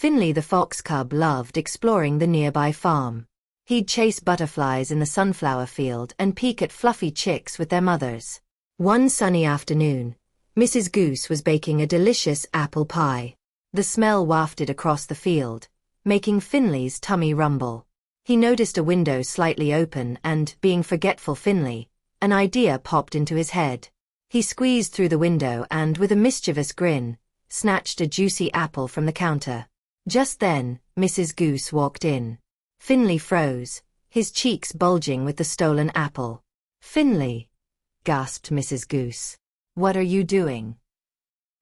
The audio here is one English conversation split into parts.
Finley the fox cub loved exploring the nearby farm. He'd chase butterflies in the sunflower field and peek at fluffy chicks with their mothers. One sunny afternoon, Mrs. Goose was baking a delicious apple pie. The smell wafted across the field, making Finley's tummy rumble. He noticed a window slightly open and, being forgetful Finley, an idea popped into his head. He squeezed through the window and, with a mischievous grin, snatched a juicy apple from the counter. Just then, Mrs. Goose walked in. Finley froze, his cheeks bulging with the stolen apple. "Finley," gasped Mrs. Goose. "What are you doing?"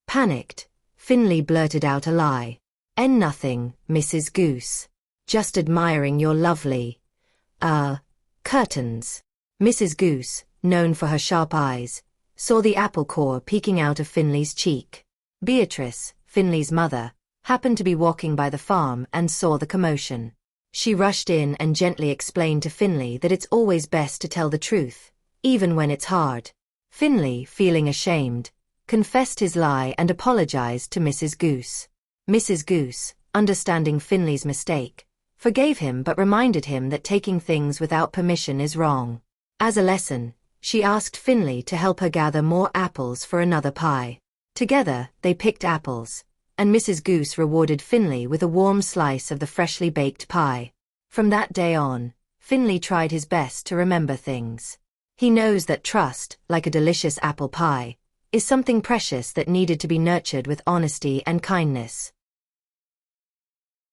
Panicked, Finley blurted out a lie. Nothing, Mrs. Goose. Just admiring your lovely, curtains." Mrs. Goose, known for her sharp eyes, saw the apple core peeking out of Finley's cheek. Beatrice, Finley's mother, happened to be walking by the farm and saw the commotion. She rushed in and gently explained to Finley that it's always best to tell the truth, even when it's hard. Finley, feeling ashamed, confessed his lie and apologized to Mrs. Goose. Mrs. Goose, understanding Finley's mistake, forgave him but reminded him that taking things without permission is wrong. As a lesson, she asked Finley to help her gather more apples for another pie. Together, they picked apples, and Mrs. Goose rewarded Finley with a warm slice of the freshly baked pie. From that day on, Finley tried his best to remember things. He knows that trust, like a delicious apple pie, is something precious that needed to be nurtured with honesty and kindness.